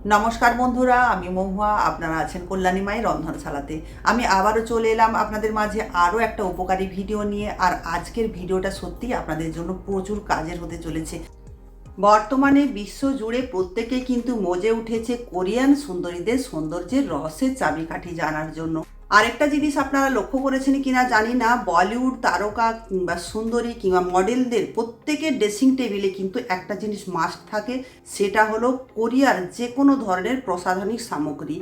নমস্কার বন্ধুরা, আমি মহুয়া। আপনারা আছেন কল্যাণীমাই রন্ধনশালাতে। আমি আবারও চলে এলাম আপনাদের মাঝে আরও একটা উপকারী ভিডিও নিয়ে। আর আজকের ভিডিওটা সত্যিই আপনাদের জন্য প্রচুর কাজের হতে চলেছে। বর্তমানে বিশ্ব জুড়ে প্রত্যেকে কিন্তু মজে উঠেছে কোরিয়ান সুন্দরীদের সৌন্দর্যের রহস্যের চাবিকাঠি জানার জন্য। আরেকটা জিনিস আপনারা লক্ষ্য করেছেন কিনা জানি না, বলিউড তারকা কিংবা সুন্দরী কিংবা মডেলদের প্রত্যেকের ড্রেসিং টেবিলে কিন্তু একটা জিনিস মাস্ট থাকে, সেটা হলো কোরিয়ার যে কোনো ধরনের প্রসাধনিক সামগ্রী।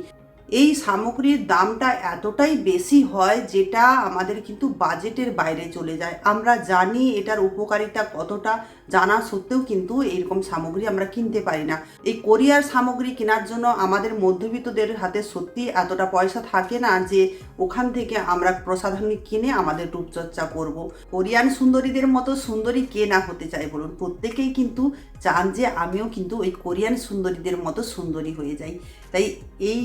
এই সামগ্রীর দামটা এতটাই বেশি হয় যেটা আমাদের কিন্তু বাজেটের বাইরে চলে যায়। আমরা জানি এটার উপকারিতা কতটা, জানা সত্ত্বেও কিন্তু এইরকম সামগ্রী আমরা কিনতে পারি না। এই কোরিয়ার সামগ্রী কেনার জন্য আমাদের মধ্যবিত্তদের হাতে সত্যি এতটা পয়সা থাকে না যে ওখান থেকে আমরা প্রসাধনী কিনে আমাদের রূপচর্চা করব। কোরিয়ান সুন্দরীদের মতো সুন্দরী কে না হতে চায় বলুন? প্রত্যেকেই কিন্তু চান যে আমিও কিন্তু ওই কোরিয়ান সুন্দরীদের মতো সুন্দরী হয়ে যাই। তাই এই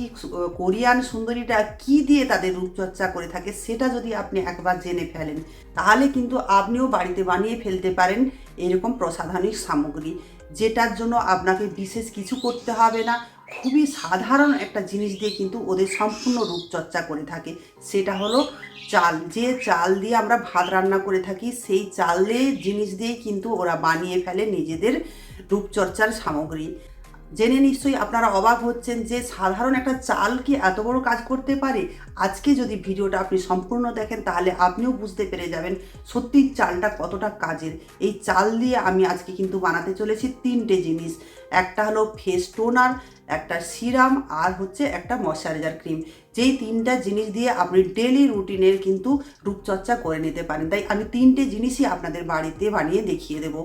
কোরিয়ান সুন্দরীটা কি দিয়ে তাদের রূপচর্চা করে থাকে সেটা যদি আপনি একবার জেনে ফেলেন, তাহলে কিন্তু আপনিও বাড়িতে বানিয়ে ফেলতে পারেন এরকম প্রসাধনিক সামগ্রী, যেটার জন্য আপনাকে বিশেষ কিছু করতে হবে না। খুবই সাধারণ একটা জিনিস দিয়ে কিন্তু ওদের সম্পূর্ণ রূপচর্চা করে থাকে। সেটা হলো চাল। যে চাল দিয়ে আমরা ভাত রান্না করে থাকি, সেই চালের জিনিস দিয়েই কিন্তু ওরা বানিয়ে ফেলে নিজেদের রূপচর্চার সামগ্রী। জেনে নিশ্চয়ই আপনারা অবাক হচ্ছেন যে সাধারণ একটা চাল কি এত বড় কাজ করতে পারে। আজকে যদি ভিডিওটা আপনি সম্পূর্ণ দেখেন তাহলে আপনিও বুঝতে পেরে যাবেন সত্যি চালটা কতটা কাজের। এই চাল দিয়ে আমি আজকে কিন্তু বানাতে চলেছি তিনটে জিনিস। একটা হলো ফেস টোনার, একটা সিরাম, আর হচ্ছে একটা ময়শ্চারাইজার ক্রিম। যেই তিনটা জিনিস দিয়ে আপনি ডেলি রুটিনের কিন্তু রূপচর্চা করে নিতে পারেন। তাই আমি তিনটে জিনিসই আপনাদের বাড়িতে বানিয়ে দেখিয়ে দেব।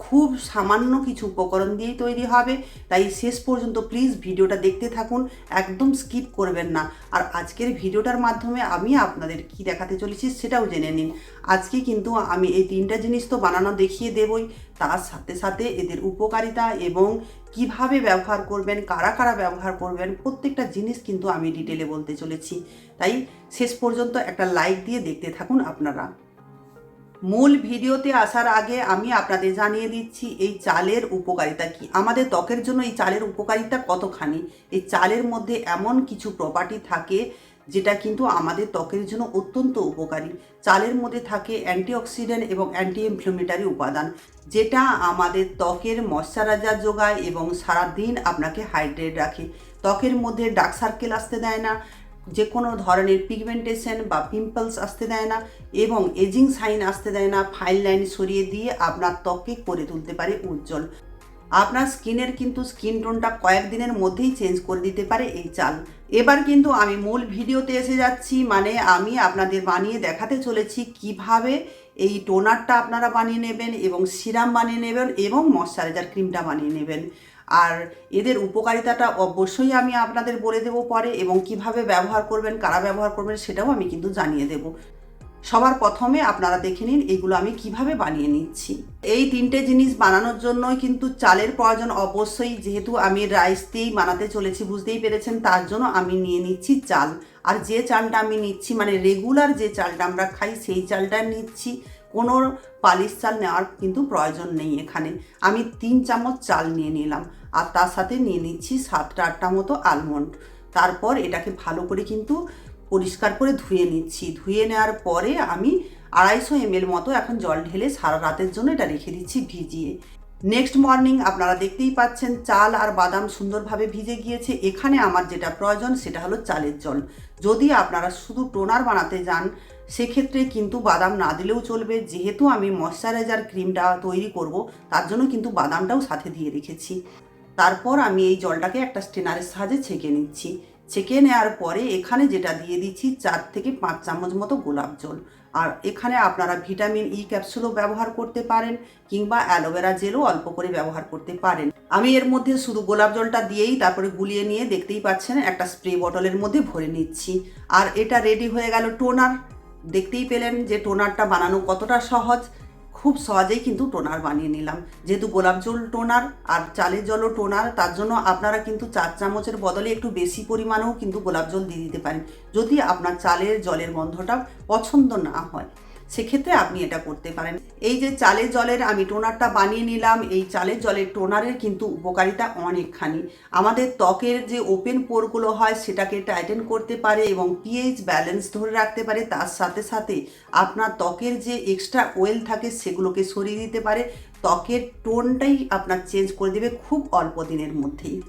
খুব সামান্য কিছু উপকরণ দিয়েই তৈরি হবে। তাই শেষ পর্যন্ত প্লিজ ভিডিওটা দেখতে থাকুন, একদম স্কিপ করবেন না। আর আজকের ভিডিওটার মাধ্যমে আমি আপনাদের কি দেখাতে চলেছি সেটাও জেনে নিন। আজকে কিন্তু আমি এই তিনটা জিনিস তো বানানো দেখিয়ে দেবই, তার সাথে সাথে এদের উপকারিতা এবং কিভাবে ব্যবহার করবেন, কারা কারা ব্যবহার করবেন, প্রত্যেকটা জিনিস কিন্তু আমি ডিটেলে বলতে চলেছি। তাই শেষ পর্যন্ত একটা লাইক দিয়ে দেখতে থাকুন আপনারা। মূল ভিডিওতে আসার আগে আমি আপনাদের জানিয়ে দিচ্ছি এই চালের উপকারিতা কি, আমাদের ত্বকের জন্য এই চালের উপকারিতা কতখানি। এই চালের মধ্যে এমন কিছু প্রপার্টি থাকে যেটা কিন্তু আমাদের ত্বকের জন্য অত্যন্ত উপকারী। চালের মধ্যে থাকে অ্যান্টিঅক্সিডেন্ট এবং অ্যান্টি ইনফ্লামেটরি উপাদান, যেটা আমাদের ত্বকের ময়শ্চারাইজার যোগায় এবং সারাদিন আপনাকে হাইড্রেট রাখে। ত্বকের মধ্যে ডার্ক সার্কেল আসতে দেয় না, যে কোনো ধরনের পিগমেন্টেশন বা পিম্পলস আসতে দেয় না, এবং এজিং সাইন আসতে দেয় না। ফাইন লাইন সরিয়ে দিয়ে আপনার ত্বককে করে তুলতে পারে উজ্জ্বল। আপনার স্কিনের কিন্তু স্কিন টোনটা কয়েকদিনের মধ্যেই চেঞ্জ করে দিতে পারে এই চাল। এবার কিন্তু আমি মূল ভিডিওতে এসে যাচ্ছি, মানে আমি আপনাদের বানিয়ে দেখাতে চলেছি কিভাবে এই টোনারটা আপনারা বানিয়ে নেবেন এবং সিরাম বানিয়ে নেবেন এবং ময়শ্চারাইজার ক্রিমটা বানিয়ে নেবেন। আর এদের উপকারিতাটা অবশ্যই আমি আপনাদের বলে দেবো পরে, এবং কিভাবে ব্যবহার করবেন, কারা ব্যবহার করবেন সেটাও আমি কিন্তু জানিয়ে দেবো। সবার প্রথমে আপনারা দেখে নিন এগুলো আমি কিভাবে বানিয়ে নিচ্ছি। এই তিনটে জিনিস বানানোর জন্যই কিন্তু চালের প্রয়োজন অবশ্যই, যেহেতু আমি রাইস দিয়েই বানাতে চলেছি বুঝতেই পেরেছেন, তার জন্য আমি নিয়ে নিচ্ছি চাল। আর যে চালটা আমি নিচ্ছি মানে রেগুলার যে চালটা আমরা খাই সেই চালটা নিচ্ছি, কোনো পালিশ চাল নেওয়ার কিন্তু প্রয়োজন নেই। এখানে আমি 3 চামচ চাল নিয়ে নিলাম, আর তার সাথে নিয়ে নিচ্ছি 7-8টা মতো আলমন্ড। তারপর এটাকে ভালো করে কিন্তু পরিষ্কার করে ধুয়ে নিচ্ছি। ধুয়ে নেওয়ার পরে আমি 250 ml মতো এখন জল ঢেলে সারা রাতের জন্য এটা রেখে দিচ্ছি ভিজিয়ে। নেক্সট মর্নিং আপনারা দেখতেই পাচ্ছেন চাল আর বাদাম সুন্দরভাবে ভিজে গিয়েছে। এখানে আমার যেটা প্রয়োজন সেটা হলো চালের জল। যদি আপনারা শুধু টোনার বানাতে যান সেক্ষেত্রে কিন্তু বাদাম না দিলেও চলবে, যেহেতু আমি ময়শ্চারাইজার ক্রিমটা তৈরি করব তার জন্য কিন্তু বাদামটাও সাথে দিয়ে রেখেছি। তারপর আমি এই জলটাকে একটা স্ট্রেনারের সাহায্যে ছেঁকে নিচ্ছি। ছেঁকে নেওয়ার পরে এখানে যেটা দিয়ে দিচ্ছি 4 থেকে 5 চামচ মতো গোলাপ জল। আর এখানে আপনারা ভিটামিন ই ক্যাপসুলও ব্যবহার করতে পারেন, কিংবা অ্যালোভেরা জেলও অল্প করে ব্যবহার করতে পারেন। আমি এর মধ্যে শুধু গোলাপ জলটা দিয়েই তারপরে গুলিয়ে নিয়ে দেখতেই পাচ্ছেন একটা স্প্রে বটলের মধ্যে ভরে নিচ্ছি। আর এটা রেডি হয়ে গেল টোনার। দেখতেই পেলেন যে টোনারটা বানানো কতটা সহজ। খুব সহজেই কিন্তু টোনার বানিয়ে নিলাম। যেহেতু গোলাপ জল টোনার আর চালের জলও টোনার, তার জন্য আপনারা কিন্তু 4 চামচের বদলে একটু বেশি পরিমাণেও কিন্তু গোলাপ জল দিয়ে দিতে পারেন, যদি আপনার চালের জলের গন্ধটা পছন্দ না হয়। সেক্ষেত্রে আপনি এটা করতে পারেন। এই যে চালের জলের আমি টোনারটা বানিয়ে নিলাম, এই চালের জলের টোনারের কিন্তু উপকারিতা অনেকখানি। আমাদের ত্বকের যে ওপেন পোরগুলো হয় সেটাকে টাইটেন করতে পারে এবং পিএইচ ব্যালেন্স ধরে রাখতে পারে। তার সাথে সাথে আপনার ত্বকের যে এক্সট্রা অয়েল থাকে সেগুলোকে সরিয়ে দিতে পারে। ত্বকের টোনটাই আপনার চেঞ্জ করে দেবে খুব অল্প দিনের মধ্যেই।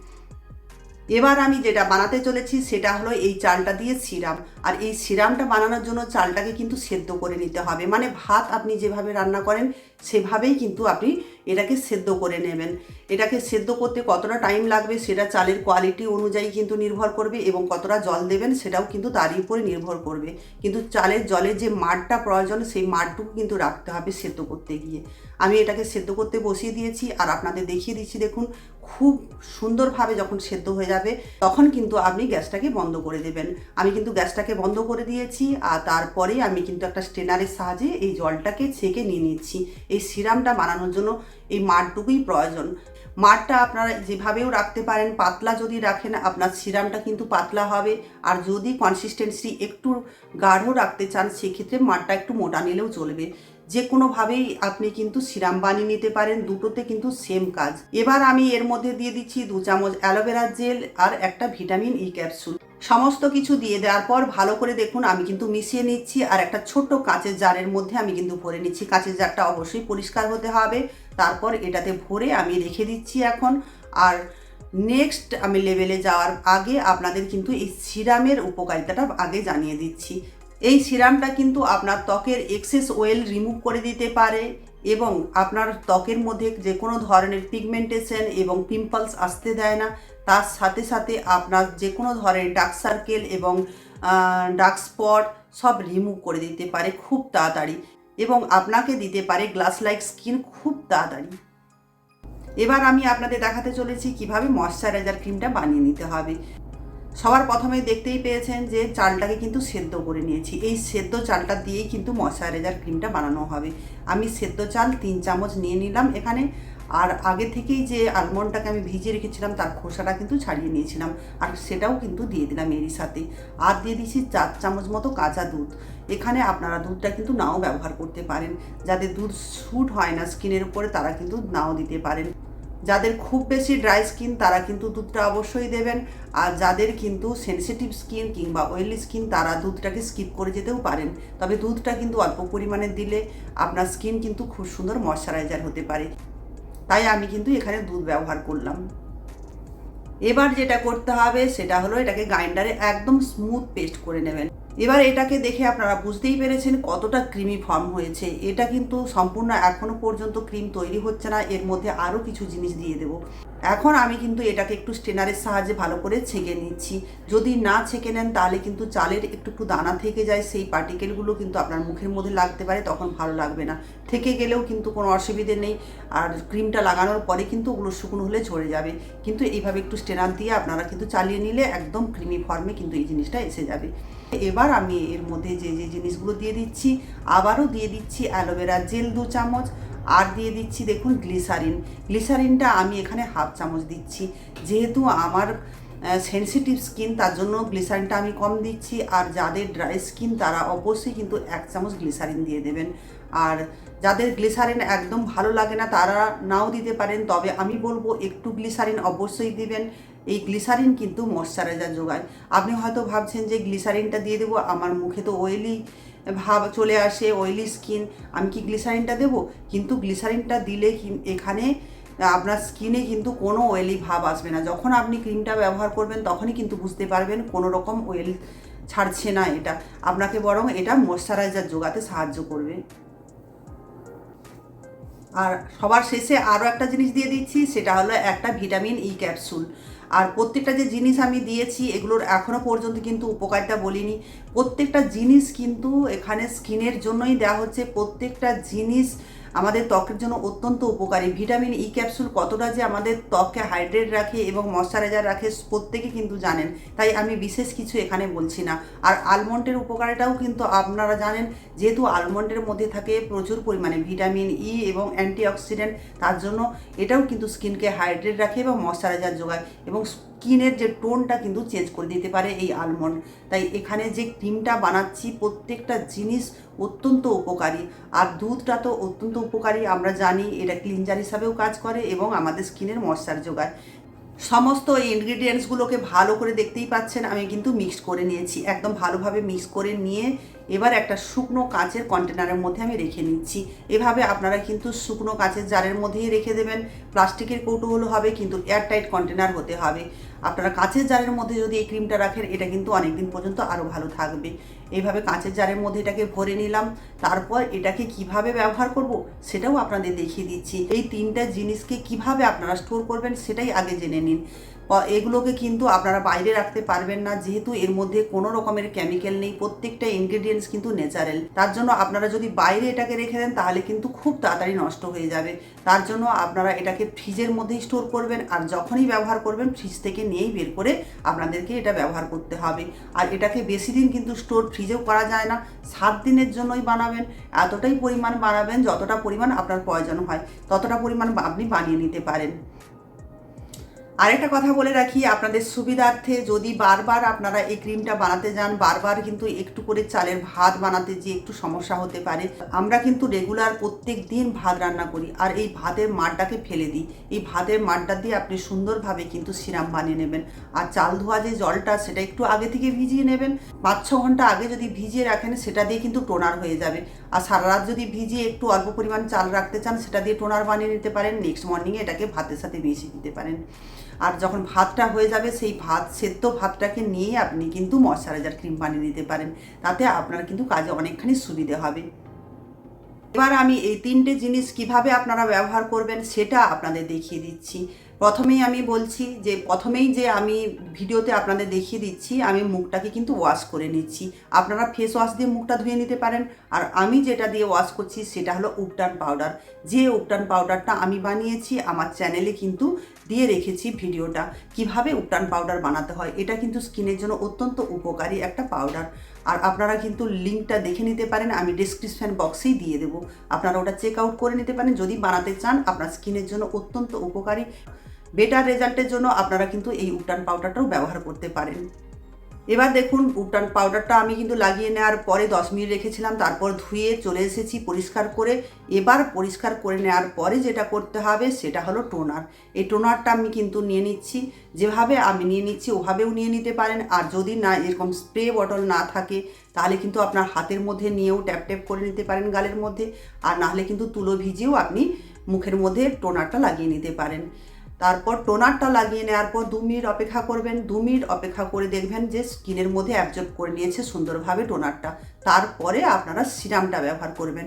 এবার আমি যেটা বানাতে চলেছি সেটা হলো এই চালটা দিয়ে সিরাম। আর এই সিরামটা বানানোর জন্য চালটাকে কিন্তু সেদ্ধ করে নিতে হবে, মানে ভাত আপনি যেভাবে রান্না করেন সেভাবেই কিন্তু আপনি এটাকে সেদ্ধ করে নেবেন। এটাকে সেদ্ধ করতে কতটা টাইম লাগবে সেটা চালের কোয়ালিটি অনুযায়ী কিন্তু নির্ভর করবে এবং কতটা জল দেবেন সেটাও কিন্তু তারই উপরে নির্ভর করবে। কিন্তু চালের জলের যে মাড়টা প্রয়োজন সেই মাড়টুকু কিন্তু রাখতে হবে সেদ্ধ করতে গিয়ে। আমি এটাকে সেদ্ধ করতে বসিয়ে দিয়েছি আর আপনাদের দেখিয়ে দিচ্ছি। দেখুন খুব সুন্দরভাবে যখন সেদ্ধ হয়ে যাবে তখন কিন্তু আপনি গ্যাসটাকে বন্ধ করে দেবেন। আমি কিন্তু গ্যাসটাকে বন্ধ করে দিয়েছি আর তারপরে আমি কিন্তু একটা স্ট্রেনারের সাহায্যে এই জলটাকে ছেঁকে নিয়ে নিচ্ছি। এই সিরামটা বানানোর জন্য এই মাড়টুকুই প্রয়োজন। মাড়টা আপনারা যেভাবেও রাখতে পারেন, পাতলা যদি রাখেন আপনার সিরামটা কিন্তু পাতলা হবে, আর যদি কনসিস্টেন্সি একটু গাঢ় রাখতে চান সেক্ষেত্রে মাড়টা একটু মোটা নিলেও চলবে। যে কোনোভাবেই আপনি কিন্তু সিরাম বানিয়ে নিতে পারেন, দুটোতে কিন্তু সেম কাজ। এবার আমি এর মধ্যে দিয়ে দিচ্ছি 2 চামচ অ্যালোভেরা জেল আর একটা ভিটামিন ই ক্যাপসুল। সমস্ত কিছু দিয়ে দেওয়ার পর ভালো করে দেখুন আমি কিন্তু মিশিয়ে নিচ্ছি আর একটা ছোট্ট কাঁচের জারের মধ্যে আমি কিন্তু ভরে নিচ্ছি। কাঁচের জারটা অবশ্যই পরিষ্কার হতে হবে। তারপর এটাতে ভরে আমি রেখে দিচ্ছি এখন। আর নেক্সট আমি লেভেলে যাওয়ার আগে আপনাদের কিন্তু এই সিরামের উপকারিতাটা আগে জানিয়ে দিচ্ছি। এই সিরামটা কিন্তু আপনার ত্বকের এক্সেস অয়েল রিমুভ করে দিতে পারে এবং আপনার ত্বকের মধ্যে যে কোনো ধরনের পিগমেন্টেশন এবং পিম্পলস আসতে দেয় না। তার সাথে সাথে আপনার যে কোনো ধরনের ডার্ক সার্কেল এবং ডার্ক স্পট সব রিমুভ করে দিতে পারে খুব তাড়াতাড়ি এবং আপনাকে দিতে পারে গ্লাস লাইক স্কিন খুব তাড়াতাড়ি। এবার আমি আপনাদের দেখাতে চলেছি কিভাবে ময়শ্চারাইজার ক্রিমটা বানিয়ে নিতে হবে। সবার প্রথমে দেখতেই পেয়েছেন যে চালটাকে কিন্তু সেদ্ধ করে নিয়েছি। এই সেদ্ধ চালটা দিয়েই কিন্তু ময়শ্চারাইজার ক্রিমটা বানানো হবে। আমি সেদ্ধ চাল 3 চামচ নিয়ে নিলাম এখানে। আর আগে থেকেই যে আলমন্ডটাকে আমি ভিজিয়ে রেখেছিলাম তার খোসাটা কিন্তু ছাড়িয়ে নিয়েছিলাম আর সেটাও কিন্তু দিয়ে দিলাম এরই সাথে। আর দিয়ে দিচ্ছি 4 চামচ মতো কাঁচা দুধ। এখানে আপনারা দুধটা কিন্তু নাও ব্যবহার করতে পারেন। যাদের দুধ স্যুট হয় না স্কিনের উপরে তারা কিন্তু নাও দিতে পারেন। যাদের খুব বেশি ড্রাই স্কিন তারা কিন্তু দুধটা অবশ্যই দেবেন, আর যাদের কিন্তু সেনসিটিভ স্কিন কিংবা অয়েলি স্কিন তারা দুধটাকে স্কিপ করে যেতেও পারেন। তবে দুধটা কিন্তু অল্প পরিমাণে দিলে আপনার স্কিন কিন্তু খুব সুন্দর ময়শ্চারাইজার হতে পারে, তাই আমি কিন্তু এখানে দুধ ব্যবহার করলাম। এবার যেটা করতে হবে সেটা হলো এটাকে গ্রাইন্ডারে একদম স্মুথ পেস্ট করে নেবেন। এবার এটাকে দেখে আপনারা বুঝতেই পেরেছেন কতটা ক্রিমি ফর্ম হয়েছে। এটা কিন্তু সম্পূর্ণ এখনো পর্যন্ত ক্রিম তৈরি হচ্ছে না, এর মধ্যে আরও কিছু জিনিস দিয়ে দেবো। এখন আমি কিন্তু এটাকে একটু স্ট্রেনারের সাহায্যে ভালো করে ছেঁকে নিচ্ছি। যদি না ছেঁকে নেন তাহলে কিন্তু চালের একটু দানা থেকে যায়, সেই পার্টিকেলগুলো কিন্তু আপনার মুখের মধ্যে লাগতে পারে, তখন ভালো লাগবে না। থেকে গেলেও কিন্তু কোনো অসুবিধে নেই, আর ক্রিমটা লাগানোর পরে কিন্তু ওগুলো শুকনো হলে ঝরে যাবে। কিন্তু এইভাবে একটু স্ট্রেনার দিয়ে আপনারা কিন্তু চালিয়ে নিলে একদম ক্রিমি ফর্মে কিন্তু এই জিনিসটা এসে যাবে। এবার আমি এর মধ্যে যে যে জিনিসগুলো দিয়ে দিচ্ছি, আবারও দিয়ে দিচ্ছি অ্যালোভেরা জেল 2 চামচ, আর দিয়ে দিচ্ছি দেখুন গ্লিসারিনটা আমি এখানে 1/2 চামচ দিচ্ছি। যেহেতু আমার সেনসিটিভ স্কিন তার জন্য গ্লিসারিনটা আমি কম দিচ্ছি, আর যাদের ড্রাই স্কিন তারা অবশ্যই কিন্তু 1 চামচ গ্লিসারিন দিয়ে দেবেন। আর যাদের গ্লিসারিন একদম ভালো লাগে না তারা নাও দিতে পারেন, তবে আমি বলবো একটু গ্লিসারিন অবশ্যই দিবেন। এই গ্লিসারিন কিন্তু ময়শ্চারাইজার যোগায়। আপনি হয়তো ভাবছেন যে গ্লিসারিনটা দিয়ে দেবো, আমার মুখে তো অয়েলি ভাব চলে আসে, অয়েলি স্কিন, আমি কি গ্লিসারিনটা দেবো? কিন্তু গ্লিসারিনটা দিলে এখানে আপনার স্কিনে কিন্তু কোনো অয়েলি ভাব আসবে না। যখন আপনি ক্রিমটা ব্যবহার করবেন তখনই কিন্তু বুঝতে পারবেন কোনো রকম অয়েল ছাড়ছে না এটা, আপনাকে বরং এটা ময়শ্চারাইজার যোগাতে সাহায্য করবে। আর সবার শেষে আরও একটা জিনিস দিয়ে দিচ্ছি, সেটা হলো একটা ভিটামিন ই ক্যাপসুল। আর প্রত্যেকটা যে জিনিস আমি দিয়েছি এগুলোর এখনও পর্যন্ত কিন্তু উপকারিতা বলিনি। প্রত্যেকটা জিনিস কিন্তু এখানে স্কিনের জন্যই দেওয়া হচ্ছে। প্রত্যেকটা জিনিস আমাদের ত্বকের জন্য অত্যন্ত উপকারী। ভিটামিন ই ক্যাপসুল কতটা যে আমাদের ত্বককে হাইড্রেট রাখে এবং ময়শ্চারাইজার রাখে প্রত্যেকে কিন্তু জানেন, তাই আমি বিশেষ কিছু এখানে বলছি না। আর আলমন্ডের উপকারিতাও কিন্তু আপনারা জানেন, যেহেতু আলমন্ডের মধ্যে থাকে প্রচুর পরিমাণে ভিটামিন ই এবং অ্যান্টিঅক্সিডেন্ট, তার জন্য এটাও কিন্তু স্কিনকে হাইড্রেট রাখে এবং ময়শ্চারাইজার যোগায় এবং স্কিনের যে টোনটা কিন্তু চেঞ্জ করে দিতে পারে এই আলমন্ড। তাই এখানে যে ক্রিমটা বানাচ্ছি প্রত্যেকটা জিনিস অত্যন্ত উপকারী। আর দুধটা তো অত্যন্ত উপকারী, আমরা জানি এটা ক্লিনজার হিসাবেও কাজ করে এবং আমাদের স্কিনের ময়েশ্চার যোগায়। সমস্ত ইনগ্রিডিয়েন্টসগুলোকে ভালো করে দেখতেই পাচ্ছেন আমি কিন্তু মিক্স করে নিয়েছি, একদম ভালোভাবে মিক্স করে নিয়ে এবার একটা শুকনো কাঁচের কন্টেনারের মধ্যে আমি রেখে নিচ্ছি। এভাবে আপনারা কিন্তু শুকনো কাঁচের জারের মধ্যেই রেখে দেবেন। প্লাস্টিকের কৌটো হলে হবে, কিন্তু এয়ারটাইট কন্টেনার হতে হবে। আপনারা কাঁচের জারের মধ্যে যদি এই ক্রিমটা রাখেন এটা কিন্তু অনেক দিন পর্যন্ত আরও ভালো থাকবে। এইভাবে কাঁচের জারের মধ্যে এটাকে ভরে নিলাম। তারপর এটাকে কিভাবে ব্যবহার করব সেটাও আপনাদের দেখিয়ে দিচ্ছি। এই তিনটা জিনিসকে কিভাবে আপনারা স্টোর করবেন সেটাই আগে জেনে নিন। এগুলোকে কিন্তু আপনারা বাইরে রাখতে পারবেন না, যেহেতু এর মধ্যে কোনো রকমের কেমিক্যাল নেই, প্রত্যেকটা ইনগ্রেডিয়েন্টস কিন্তু ন্যাচারাল। তার জন্য আপনারা যদি বাইরে এটাকে রেখে দেন তাহলে কিন্তু খুব তাড়াতাড়ি নষ্ট হয়ে যাবে। তার জন্য আপনারা এটাকে ফ্রিজের মধ্যেই স্টোর করবেন, আর যখনই ব্যবহার করবেন ফ্রিজ থেকে নিয়েই বের করে আপনাদেরকে এটা ব্যবহার করতে হবে। আর এটাকে বেশি দিন কিন্তু স্টোর ফ্রিজেও করা যায় না, 7 দিনের জন্যই বানাবেন। এতটাই পরিমাণ বানাবেন যতটা পরিমাণ আপনার প্রয়োজন হয়, ততটা পরিমাণ আপনি বানিয়ে নিতে পারেন। আরেকটা কথা বলে রাখি আপনাদের সুবিধার্থে, যদি বারবার আপনারা এই ক্রিমটা বানাতে যান, বারবার কিন্তু একটু করে চালের ভাত বানাতে যে একটু সমস্যা হতে পারে। আমরা কিন্তু রেগুলার প্রত্যেক দিন ভাত রান্না করি আর এই ভাতের মাড়টাকে ফেলে দিই। এই ভাতের মাড়টা দিয়ে আপনি সুন্দরভাবে কিন্তু সিরাম বানিয়ে নেবেন। আর চাল ধোয়া যে জলটা সেটা একটু আগে থেকে ভিজিয়ে নেবেন, 5-6 ঘন্টা আগে যদি ভিজিয়ে রাখেন সেটা দিয়ে কিন্তু টোনার হয়ে যাবে। আর সারা রাত যদি ভিজিয়ে একটু অল্প পরিমাণ চাল রাখতে চান সেটা দিয়ে টোনার বানিয়ে নিতে পারেন। নেক্সট মর্নিংয়ে এটাকে ভাতের সাথে মিশিয়ে দিতে পারেন। আর যখন ভাতটা হয়ে যাবে সেই সেদ্ধ ভাতটাকে নিয়ে আপনি কিন্তু ময়শ্চারাইজার ক্রিম বানিয়ে নিতে পারেন। তাতে আপনার কিন্তু কাজে অনেকখানি সুবিধে হবে। এবার আমি এই 3টে জিনিস কিভাবে আপনারা ব্যবহার করবেন সেটা আপনাদের দেখিয়ে দিচ্ছি। প্রথমেই আমি বলছি যে আমি ভিডিওতে আপনাদের দেখিয়ে দিচ্ছি আমি মুখটাকে কিন্তু ওয়াশ করে নিচ্ছি। আপনারা ফেস ওয়াশ দিয়ে মুখটা ধুয়ে নিতে পারেন। আর আমি যেটা দিয়ে ওয়াশ করছি সেটা হলো উপটান পাউডার। যে উপটান পাউডারটা আমি বানিয়েছি আমার চ্যানেলে কিন্তু দিয়ে রেখেছি ভিডিওটা, কিভাবে উপটান পাউডার বানাতে হয়। এটা কিন্তু স্কিনের জন্য অত্যন্ত উপকারী একটা পাউডার। আর আপনারা কিন্তু লিঙ্কটা দেখে নিতে পারেন, আমি ডেসক্রিপশন বক্সেই দিয়ে দেবো, আপনারা ওটা চেক আউট করে নিতে পারেন যদি বানাতে চান। আপনার স্কিনের জন্য অত্যন্ত উপকারী, বেটার রেজাল্টের জন্য আপনারা কিন্তু এই উপটান পাউডারটাও ব্যবহার করতে পারেন। এবার দেখুন উপটান পাউডারটা আমি কিন্তু লাগিয়ে নেওয়ার পরে 10 মিনিট রেখেছিলাম, তারপর ধুয়ে চলে এসেছি পরিষ্কার করে। এবার পরিষ্কার করে নেওয়ার পরে যেটা করতে হবে সেটা হলো টোনার। এই টোনারটা আমি কিন্তু নিয়ে নিচ্ছি, যেভাবে আমি নিয়ে নিচ্ছি ওভাবেও নিয়ে নিতে পারেন। আর যদি না এরকম স্প্রে বটল না থাকে তাহলে কিন্তু আপনার হাতের মধ্যে নিয়েও ট্যাপ ট্যাপ করে নিতে পারেন গালের মধ্যে, আর নাহলে কিন্তু তুলো ভিজিয়েও আপনি মুখের মধ্যে টোনারটা লাগিয়ে নিতে পারেন। তারপর টোনারটা লাগিয়ে নেওয়ার পর 2 মিনিট অপেক্ষা করবেন। 2 মিনিট অপেক্ষা করে দেখবেন যে স্কিনের মধ্যে অ্যাবজর্ব করে নিয়েছে সুন্দরভাবে টোনারটা। তারপরে আপনারা সিরামটা ব্যবহার করবেন।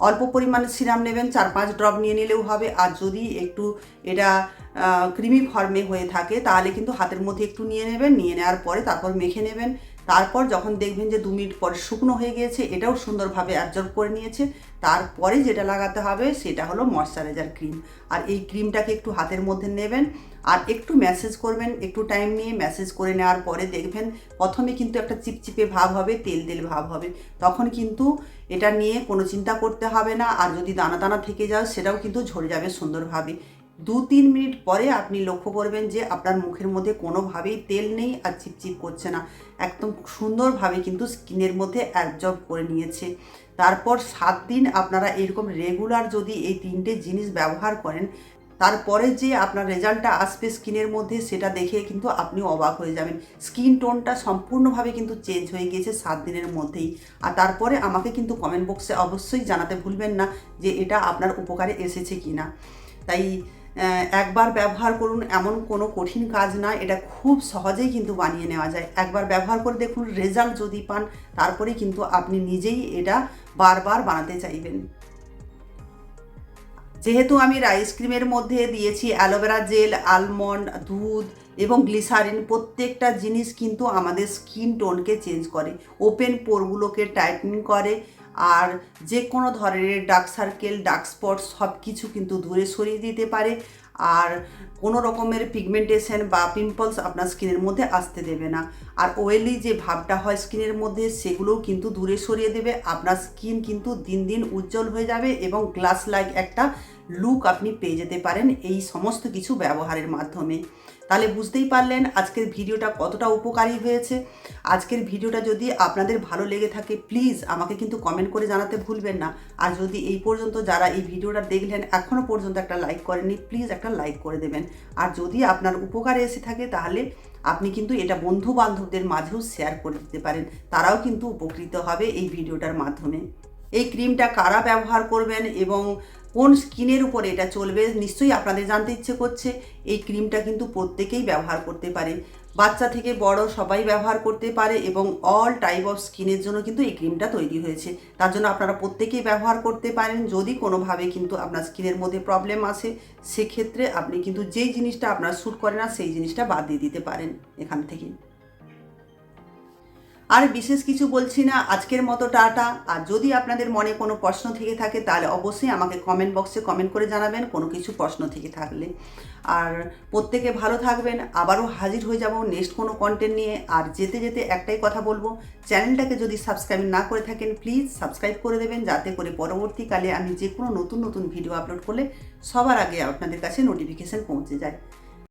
অল্প পরিমাণে সিরাম নেবেন, 4-5 ড্রপ নিয়ে নিলেও হবে। আর যদি একটু এটা ক্রিমি ফর্মে হয়ে থাকে তাহলে কিন্তু হাতের মধ্যে একটু নিয়ে নেবেন, নিয়ে নেওয়ার পরে তারপর মেখে নেবেন। তারপর যখন দেখবেন যে 2 মিনিট পরে শুকনো হয়ে গিয়েছে, এটাও সুন্দরভাবে অ্যাবজর্ব করে নিয়েছে, তারপরে যেটা লাগাতে হবে সেটা হলো ময়শ্চারাইজার ক্রিম। আর এই ক্রিমটাকে একটু হাতের মধ্যে নেবেন আর একটু ম্যাসেজ করবেন, একটু টাইম নিয়ে ম্যাসেজ করে নেওয়ার পরে দেখবেন প্রথমে কিন্তু একটা চিপচিপে ভাব হবে, তেল তেল ভাব হবে। তখন কিন্তু এটা নিয়ে কোনো চিন্তা করতে হবে না। আর যদি দানা দানা থেকে যায় সেটাও কিন্তু ঝরে যাবে সুন্দরভাবে। 2-3 মিনিট পরে আপনি লক্ষ্য করবেন যে আপনার মুখের মধ্যে কোনোভাবেই তেল নেই আর চিপচিপ করছে না, একদম সুন্দরভাবে কিন্তু স্কিনের মধ্যে অ্যাবজর্ব করে নিয়েছে। তারপর 7 দিন আপনারা এরকম রেগুলার যদি এই 3টে জিনিস ব্যবহার করেন, তারপরে যে আপনার রেজাল্টটা আসবে স্কিনের মধ্যে সেটা দেখে কিন্তু আপনি অবাক হয়ে যাবেন। স্কিন টোনটা সম্পূর্ণভাবে কিন্তু চেঞ্জ হয়ে গিয়েছে 7 দিনের মধ্যেই। আর তারপরে আমাকে কিন্তু কমেন্ট বক্সে অবশ্যই জানাতে ভুলবেন না যে এটা আপনার উপকারে এসেছে কি না। তাই একবার ব্যবহার করুন, এমন কোনো কঠিন কাজ না, এটা খুব সহজেই কিন্তু বানিয়ে নেওয়া যায়। একবার ব্যবহার করে দেখুন, রেজাল্ট যদি পান তারপরে কিন্তু আপনি নিজেই এটা বারবার বানাতে চাইবেন। যেহেতু আমি রাইস ক্রিমের মধ্যে দিয়েছি অ্যালোভেরা জেল, আলমন্ড, দুধ এবং গ্লিসারিন, প্রত্যেকটা জিনিস কিন্তু আমাদের স্কিন টোনকে চেঞ্জ করে, ওপেন পোরগুলোকে টাইটেন করে, আর যে কোনো ধরনের ডার্ক সার্কেল, ডার্ক স্পট সব কিছু কিন্তু দূরে সরিয়ে দিতে পারে। আর কোনো রকমের পিগমেন্টেশন বা পিম্পলস আপনার স্কিনের মধ্যে আসতে দেবে না। আর অয়েলি যে ভাবটা হয় স্কিনের মধ্যে সেগুলোও কিন্তু দূরে সরিয়ে দেবে। আপনার স্কিন কিন্তু দিন দিন উজ্জ্বল হয়ে যাবে এবং গ্লাস লাইক একটা লুক আপনি পেয়ে যেতে পারেন এই সমস্ত কিছু ব্যবহারের মাধ্যমে। তাহলে বুঝতেই পারলেন আজকের ভিডিওটা কতটা উপকারী হয়েছে। আজকের ভিডিওটা যদি আপনাদের ভালো লেগে থাকে প্লিজ আমাকে কিন্তু কমেন্ট করে জানাতে ভুলবেন না। আর যদি এই পর্যন্ত যারা এই ভিডিওটা দেখলেন এখনও পর্যন্ত একটা লাইক করেননি, প্লিজ একটা লাইক করে দেবেন। আর যদি আপনার উপকারে এসে থাকে তাহলে আপনি কিন্তু এটা বন্ধু বান্ধবদের মাঝেও শেয়ার করে দিতে পারেন, তারাও কিন্তু উপকৃত হবে এই ভিডিওটার মাধ্যমে। এই ক্রিমটা কারা ব্যবহার করবেন এবং কোন স্কিনের উপরে এটা চলবে নিশ্চয়ই আপনাদের জানতে ইচ্ছে করছে। এই ক্রিমটা কিন্তু প্রত্যেকেই ব্যবহার করতে পারে, বাচ্চা থেকে বড় সবাই ব্যবহার করতে পারে এবং অল টাইপ অফ স্কিনের জন্য কিন্তু এই ক্রিমটা তৈরি হয়েছে। তার জন্য আপনারা প্রত্যেকেই ব্যবহার করতে পারেন। যদি কোনোভাবে কিন্তু আপনার স্কিনের মধ্যে প্রবলেম আসে সেক্ষেত্রে আপনি কিন্তু যেই জিনিসটা আপনার স্যুট করে না সেই জিনিসটা বাদ দিয়ে দিতে পারেন এখান থেকে। আর বিশেষ কিছু বলছি না, আজকের মতো টাটা। আর যদি আপনাদের মনে কোনো প্রশ্ন থেকে থাকে তাহলে অবশ্যই আমাকে কমেন্ট বক্সে কমেন্ট করে জানাবেন কোনো কিছু প্রশ্ন থেকে থাকলে। আর প্রত্যেকে ভালো থাকবেন, আবারও হাজির হয়ে যাব নেক্সট কোনো কন্টেন্ট নিয়ে। আর যেতে যেতে একটাই কথা বলবো, চ্যানেলটাকে যদি সাবস্ক্রাইব না করে থাকেন প্লিজ সাবস্ক্রাইব করে দেবেন, যাতে করে পরবর্তীকালে আমি যে কোনো নতুন নতুন ভিডিও আপলোড করলে সবার আগে আপনাদের কাছে নোটিফিকেশান পৌঁছে যায়।